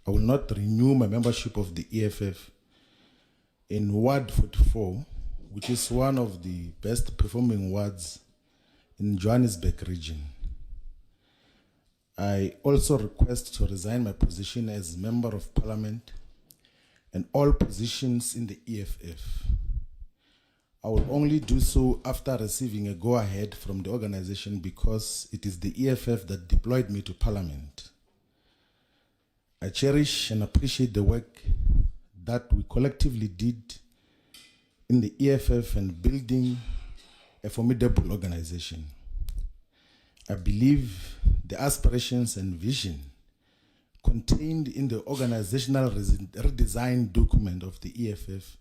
I will not renew my membership of the EFF in Ward 44, which is one of the best performing wards in Johannesburg region. I also request to resign my position as Member of Parliament and all positions in the EFF. I will only do so after receiving a go-ahead from the organization because it is the EFF that deployed me to Parliament. I cherish and appreciate the work that we collectively did in the EFF and building a formidable organization. I believe the aspirations and vision contained in the organizational redesign document of the EFF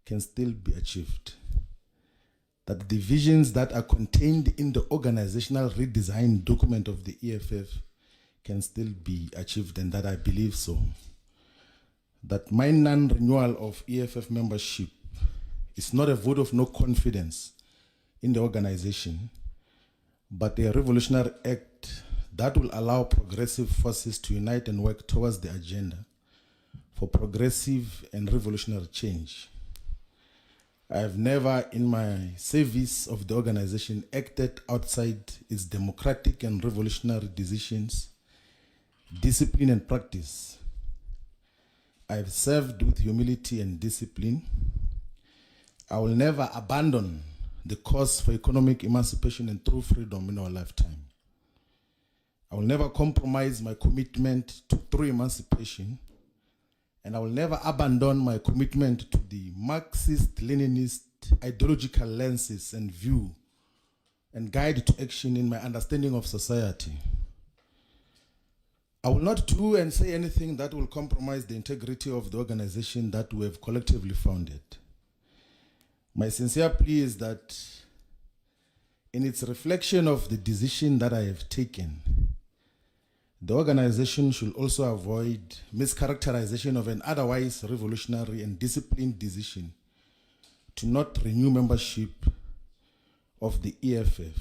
can still be achieved. That the visions that are contained in the organizational redesign document of the EFF can still be achieved, and that I believe so. That my non-renewal of EFF membership is not a vote of no confidence in the organization, but a revolutionary act that will allow progressive forces to unite and work towards the agenda for progressive and revolutionary change. I have never in my service of the organization acted outside its democratic and revolutionary decisions, discipline and practice. I have served with humility and discipline. I will never abandon the cause for economic emancipation and true freedom in our lifetime. I will never compromise my commitment to true emancipation, and I will never abandon my commitment to the Marxist-Leninist ideological lenses and view and guide to action in my understanding of society. I will not do and say anything that will compromise the integrity of the organization that we have collectively founded. My sincere plea is that in its reflection of the decision that I have taken, the organization should also avoid mischaracterization of an otherwise revolutionary and disciplined decision to not renew membership of the EFF,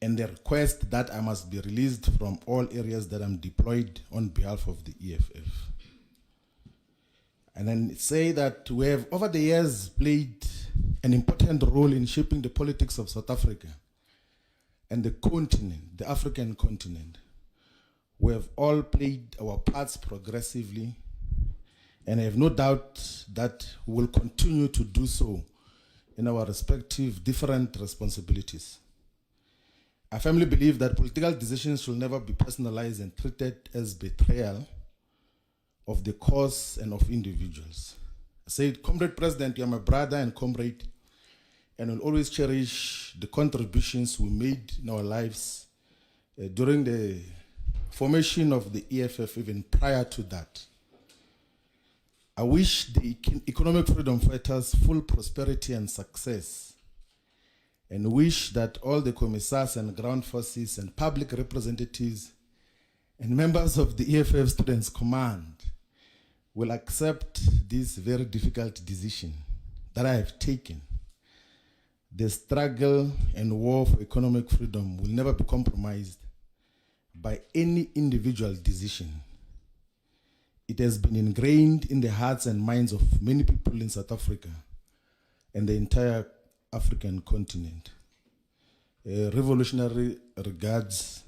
and the request that I must be released from all areas that I'm deployed on behalf of the EFF. And then say that we have over the years played an important role in shaping the politics of South Africa and the continent, the African continent. We have all played our parts progressively, and I have no doubt that we will continue to do so in our respective different responsibilities. I firmly believe that political decisions should never be personalized and treated as betrayal of the cause and of individuals. I said, Comrade President, you are my brother and comrade, and will always cherish the contributions we made in our lives during the formation of the EFF, even prior to that. I wish the economic freedom fighters full prosperity and success, and wish that all the commissars and ground forces and public representatives and members of the EFF Students' Command will accept this very difficult decision that I have taken. The struggle and war for economic freedom will never be compromised by any individual decision. It has been ingrained in the hearts and minds of many people in South Africa and the entire African continent. Revolutionary regards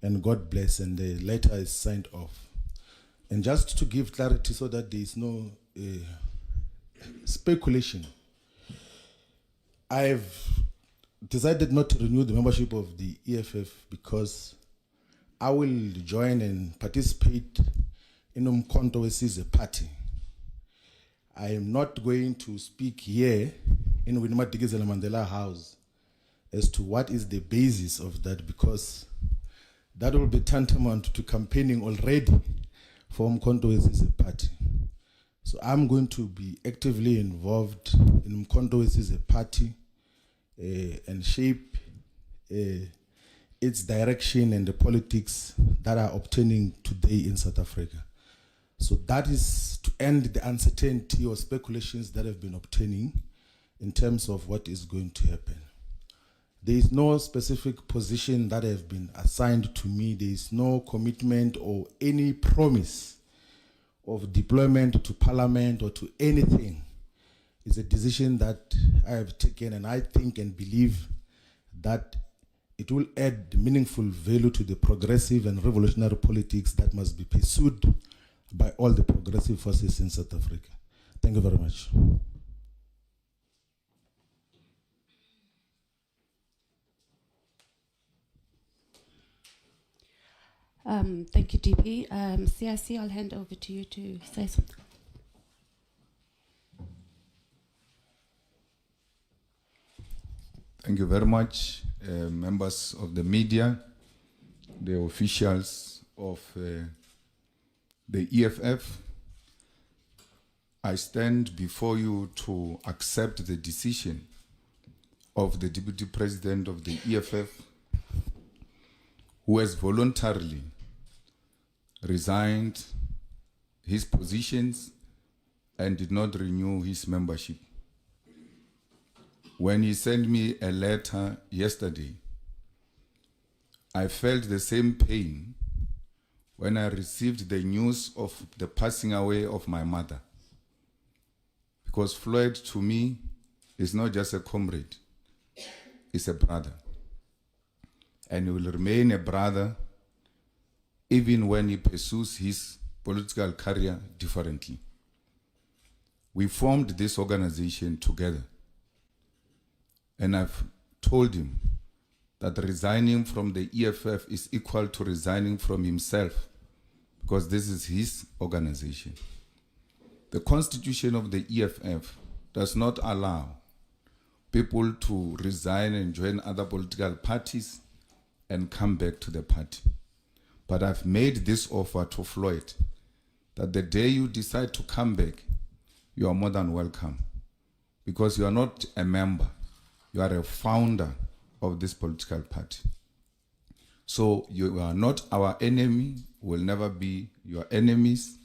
and God bless, and the letter is signed off. And just to give clarity so that there is no speculation, I've decided not to renew the membership of the EFF because I will join and participate in Umkhonto Wesizwe party. I am not going to speak here in Winnie Madikizela Mandela House as to what is the basis of that, because that will be tantamount to campaigning already for Umkhonto Wesizwe party. So I'm going to be actively involved in Umkhonto Wesizwe party and shape its direction and the politics that are obtaining today in South Africa. So that is to end the uncertainty or speculations that have been obtaining in terms of what is going to happen. There is no specific position that has been assigned to me. There is no commitment or any promise of deployment to parliament or to anything. It's a decision that I have taken, and I think and believe that it will add meaningful value to the progressive and revolutionary politics that must be pursued by all the progressive forces in South Africa. Thank you very much. Thank you, DP. CIC, I'll hand over to you to say something. Thank you very much, members of the media, the officials of the EFF. I stand before you to accept the decision of the Deputy President of the EFF, who has voluntarily resigned his positions and did not renew his membership. When he sent me a letter yesterday, I felt the same pain when I received the news of the passing away of my mother. Because Floyd, to me, is not just a comrade, he's a brother. And he will remain a brother even when he pursues his political career differently. We formed this organization together. And I've told him that resigning from the EFF is equal to resigning from himself, because this is his organization. The constitution of the EFF does not allow people to resign and join other political parties and come back to the party. But I've made this offer to Floyd, that the day you decide to come back, you are more than welcome, because you are not a member. You are a founder of this political party. So you are not our enemy, will never be your enemies.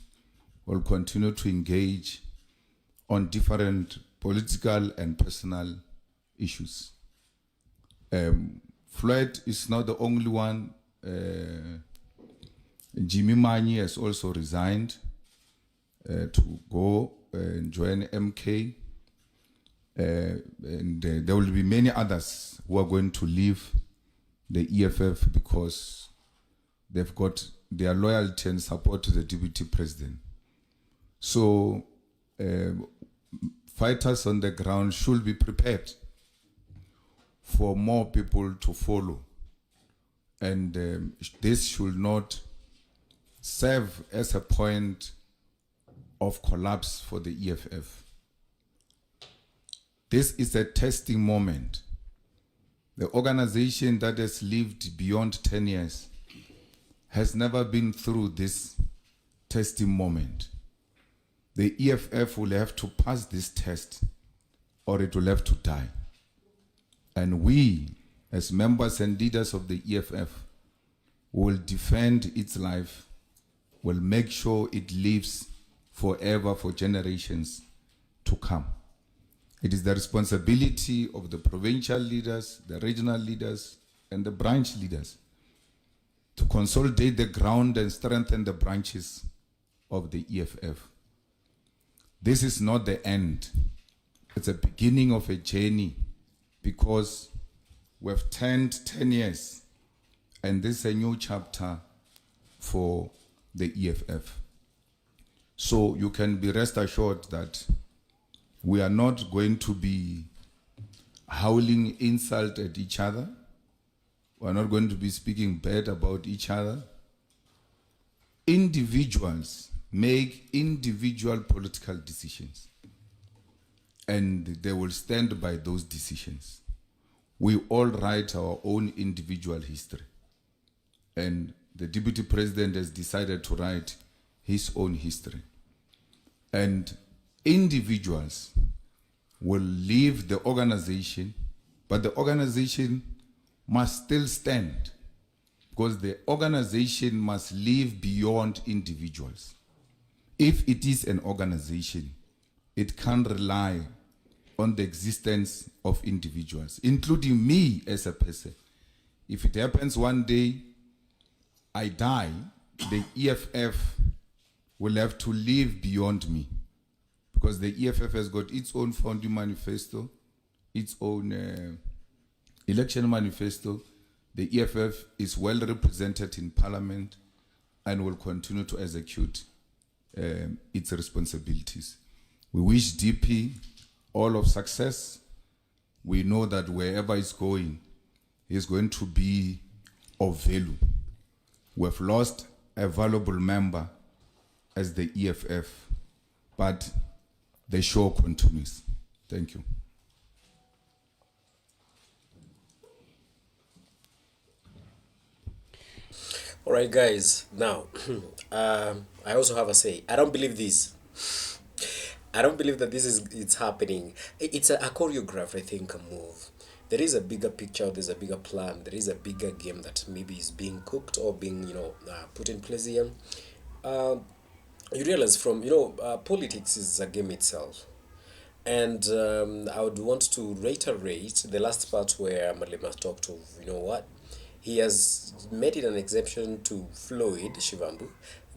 We'll continue to engage on different political and personal issues. Floyd is not the only one. Jimmy Manyi has also resigned to go and join MK. And there will be many others who are going to leave the EFF because they've got their loyalty and support to the Deputy President. So fighters on the ground should be prepared for more people to follow. And this should not serve as a point of collapse for the EFF. This is a testing moment. The organization that has lived beyond 10 years has never been through this testing moment. The EFF will have to pass this test or it will have to die. And we, as members and leaders of the EFF, will defend its life, will make sure it lives forever for generations to come. It is the responsibility of the provincial leaders, the regional leaders, and the branch leaders to consolidate the ground and strengthen the branches of the EFF. This is not the end. It's a beginning of a journey, because we've turned 10 years and this is a new chapter for the EFF. So you can be rest assured that we are not going to be howling insult at each other. We are not going to be speaking bad about each other. Individuals make individual political decisions, and they will stand by those decisions. We all write our own individual history, and the Deputy President has decided to write his own history. And individuals will leave the organization, but the organization must still stand, because the organization must live beyond individuals. If it is an organization, it can't rely on the existence of individuals, including me as a person. If it happens one day I die, the EFF will have to live beyond me, because the EFF has got its own founding manifesto, its own election manifesto. The EFF is well represented in Parliament and will continue to execute its responsibilities. We wish DP all of success. We know that wherever he's going to be of value. We've lost a valuable member as the EFF, but the show continues. Thank you. All right, guys. Now, I also have a say. I don't believe this. I don't believe that it's happening. It's a choreograph, I think, a move. There is a bigger picture. There's a bigger plan. There is a bigger game that maybe is being cooked or being, put in place here. You realize from, politics is a game itself. And I would want to reiterate the last part where Malema talked of, he has made it an exception to Floyd Shivambu,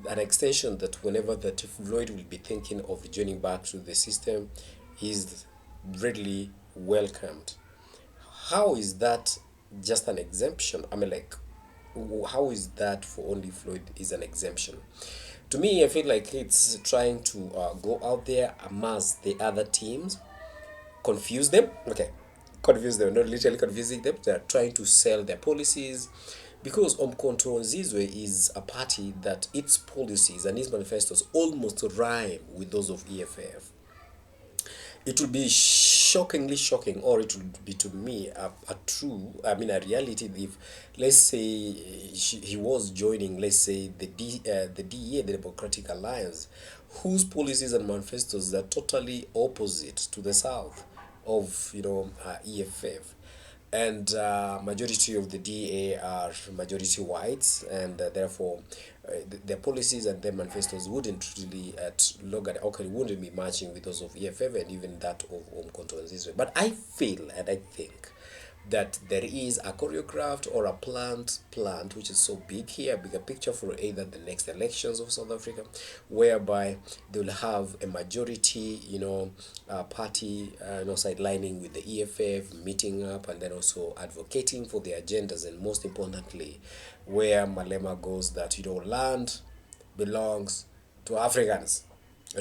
an extension that whenever that Floyd will be thinking of joining back to the system, he's readily welcomed. How is that just an exemption? I mean, like, how is that for only Floyd is an exemption? To me, I feel like it's trying to go out there, amass the other teams, confuse them. Okay, confuse them, not literally confusing them. They're trying to sell their policies, because Umkhonto Nzizwe is a party that its policies and its manifestos almost rhyme with those of EFF. It would be shockingly shocking, or it would be to me a reality if, let's say, he was joining, let's say, the DEA, the Democratic Alliance, whose policies and manifestos are totally opposite to the South of EFF. And majority of the DA are majority whites, and therefore their policies and their manifestos wouldn't really wouldn't be matching with those of EFF and even that of Umkhonto Nzizwe. But I feel and I think that there is a choreographed or a planned which is so big here, bigger picture for either the next elections of South Africa, whereby they will have a majority party sidelining with the EFF, meeting up and then also advocating for their agendas, and most importantly where Malema goes, that land belongs to Africans,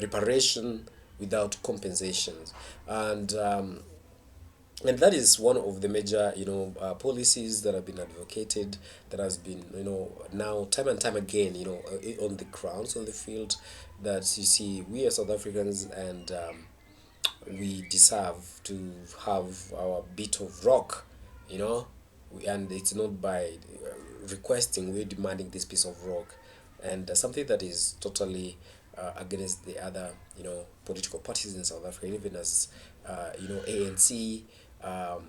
reparation without compensations, and that is one of the major policies that have been advocated, that has been now time and time again on the grounds, on the field, that you see we as South Africans, and we deserve to have our bit of rock, and it's not by requesting, we're demanding this piece of rock, and something that is totally against the other political parties in South Africa, even as ANC, the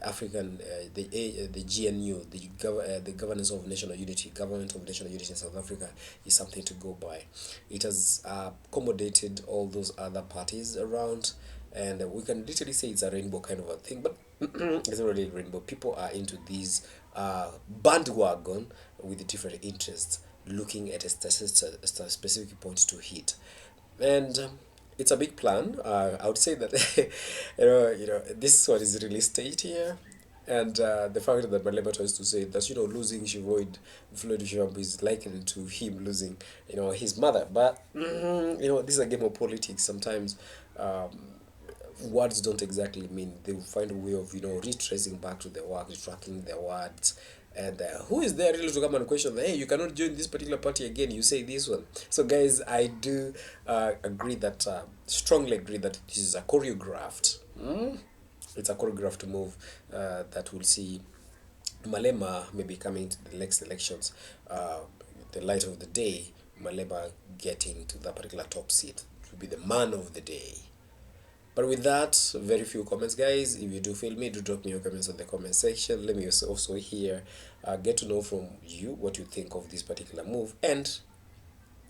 African, the GNU, the Governance of National Unity, Government of National Unity in South Africa is something to go by. It has accommodated all those other parties around, and we can literally say it's a rainbow kind of a thing, but it's not really a rainbow. People are into these bandwagon with different interests, looking at a specific point to hit, and it's a big plan. I would say that this one is really staged here, and the fact that Malema tries to say that losing Floyd Shivambu is likened to him losing his mother, but this is a game of politics. Sometimes words don't exactly mean. They will find a way of retracing back to the work, tracking their words. And who is there really to come and question that, hey, you cannot join this particular party again, you say this one. So guys, I do strongly agree that this is a choreographed it's a choreographed move that will see Malema maybe coming to the next elections, the light of the day, Malema getting to that particular top seat to be the man of the day. But with that, very few comments, guys. If you do feel me, do drop me your comments on the comment section. Let me also hear, get to know from you what you think of this particular move. And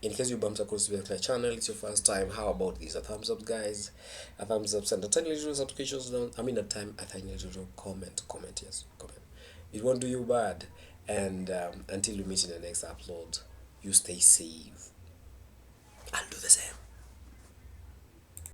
In case you bumped across the channel, it's your first time. How about this? A thumbs up, guys. A thumbs up, send a tiny little subscriptions down. I mean, a tiny little comment. Comment, yes, comment. It won't do you bad. And until we meet in the next upload, you stay safe.